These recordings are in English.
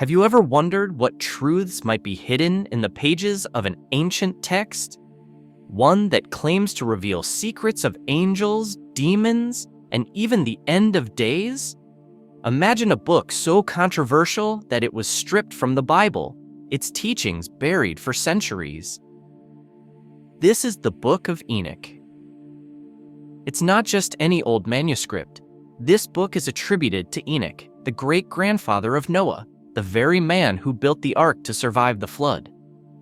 Have you ever wondered what truths might be hidden in the pages of an ancient text? One that claims to reveal secrets of angels, demons, and even the end of days? Imagine a book so controversial that it was stripped from the Bible, its teachings buried for centuries. This is the Book of Enoch. It's not just any old manuscript. This book is attributed to Enoch, the great-grandfather of Noah, the very man who built the ark to survive the flood.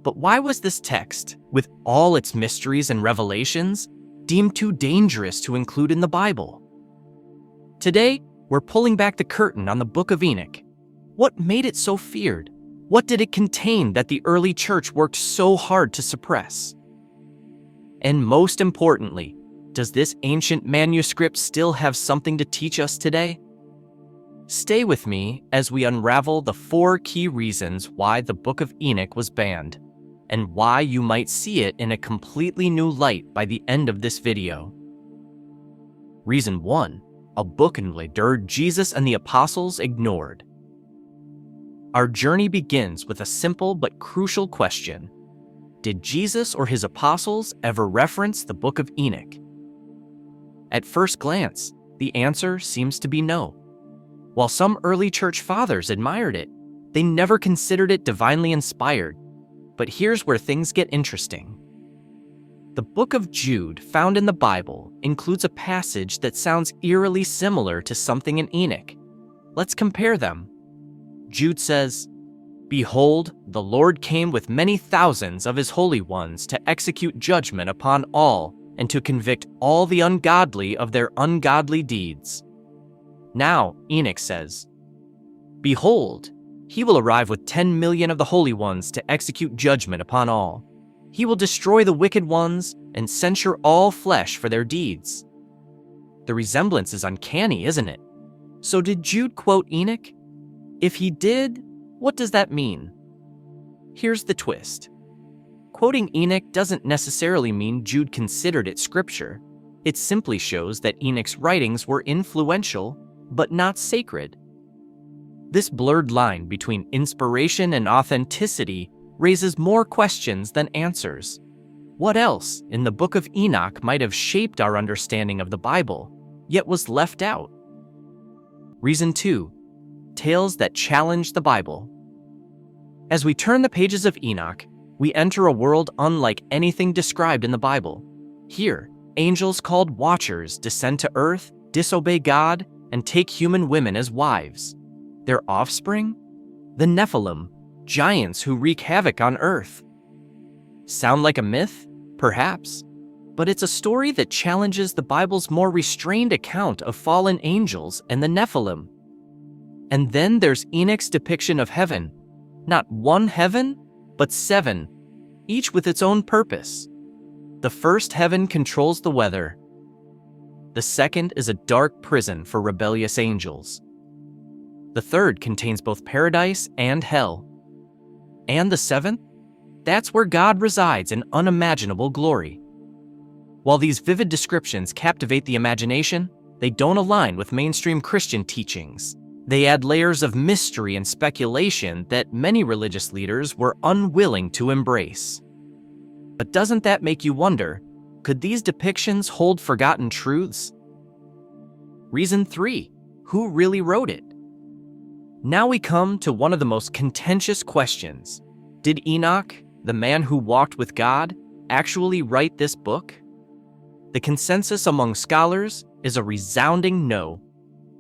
But why was this text, with all its mysteries and revelations, deemed too dangerous to include in the Bible? Today, we're pulling back the curtain on the Book of Enoch. What made it so feared? What did it contain that the early church worked so hard to suppress? And most importantly, does this ancient manuscript still have something to teach us today? Stay with me as we unravel the 4 key reasons why the Book of Enoch was banned, and why you might see it in a completely new light by the end of this video. Reason 1. A book Jesus and the apostles ignored. Our journey begins with a simple but crucial question. Did Jesus or his apostles ever reference the Book of Enoch? At first glance, the answer seems to be no. While some early church fathers admired it, they never considered it divinely inspired. But here's where things get interesting. The Book of Jude, found in the Bible, includes a passage that sounds eerily similar to something in Enoch. Let's compare them. Jude says, "Behold, the Lord came with many thousands of his holy ones to execute judgment upon all and to convict all the ungodly of their ungodly deeds." Now, Enoch says, "Behold, he will arrive with 10 million of the holy ones to execute judgment upon all. He will destroy the wicked ones and censure all flesh for their deeds." The resemblance is uncanny, isn't it? So did Jude quote Enoch? If he did, what does that mean? Here's the twist. Quoting Enoch doesn't necessarily mean Jude considered it scripture. It simply shows that Enoch's writings were influential, but not sacred. This blurred line between inspiration and authenticity raises more questions than answers. What else in the Book of Enoch might have shaped our understanding of the Bible, yet was left out? Reason 2. Tales that challenge the Bible. As we turn the pages of Enoch, we enter a world unlike anything described in the Bible. Here, angels called watchers descend to earth, disobey God, and take human women as wives. Their offspring? The Nephilim, giants who wreak havoc on earth. Sound like a myth? Perhaps. But it's a story that challenges the Bible's more restrained account of fallen angels and the Nephilim. And then there's Enoch's depiction of heaven. Not one heaven, but 7, each with its own purpose. The first heaven controls the weather. The second is a dark prison for rebellious angels. The third contains both paradise and hell. And the 7th? That's where God resides in unimaginable glory. While these vivid descriptions captivate the imagination, they don't align with mainstream Christian teachings. They add layers of mystery and speculation that many religious leaders were unwilling to embrace. But doesn't that make you wonder, could these depictions hold forgotten truths? Reason 3. Who really wrote it? Now we come to one of the most contentious questions. Did Enoch, the man who walked with God, actually write this book? The consensus among scholars is a resounding no.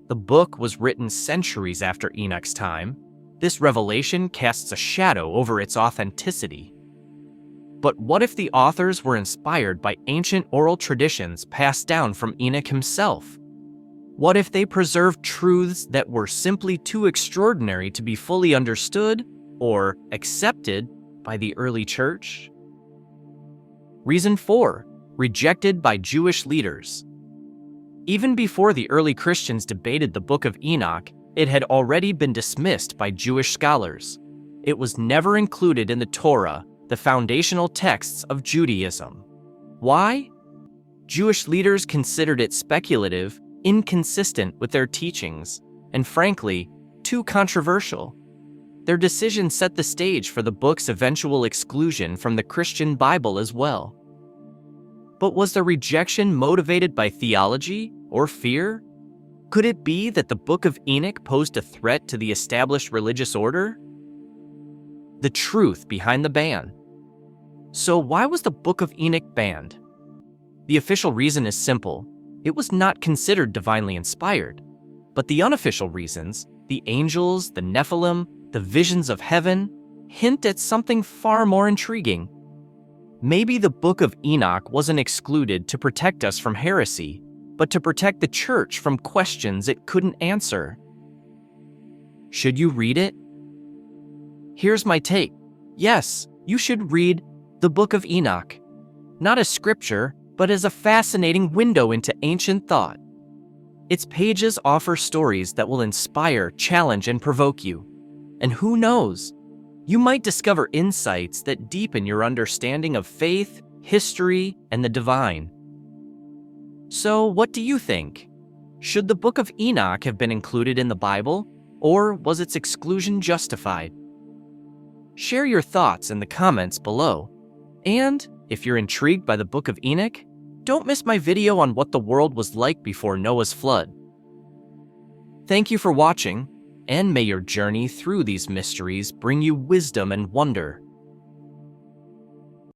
The book was written centuries after Enoch's time. This revelation casts a shadow over its authenticity. But what if the authors were inspired by ancient oral traditions passed down from Enoch himself? What if they preserved truths that were simply too extraordinary to be fully understood or accepted by the early church? Reason 4. Rejected by Jewish leaders. Even before the early Christians debated the Book of Enoch, it had already been dismissed by Jewish scholars. It was never included in the Torah, the foundational texts of Judaism. Why? Jewish leaders considered it speculative, inconsistent with their teachings, and frankly, too controversial. their decision set the stage for the book's eventual exclusion from the Christian Bible as well. But was the rejection motivated by theology or fear? Could it be that the Book of Enoch posed a threat to the established religious order? The truth behind the ban. So why was the Book of Enoch banned? The official reason is simple. It was not considered divinely inspired. But the unofficial reasons, the angels, the Nephilim, the visions of heaven, hint at something far more intriguing. Maybe the Book of Enoch wasn't excluded to protect us from heresy, but to protect the church from questions it couldn't answer. Should you read it? Here's my take. Yes, you should read the Book of Enoch. Not as scripture, but as a fascinating window into ancient thought. Its pages offer stories that will inspire, challenge, and provoke you. And who knows? You might discover insights that deepen your understanding of faith, history, and the divine. So, what do you think? Should the Book of Enoch have been included in the Bible, or was its exclusion justified? Share your thoughts in the comments below. And if you're intrigued by the Book of Enoch, don't miss my video on what the world was like before Noah's flood. Thank you for watching, and may your journey through these mysteries bring you wisdom and wonder.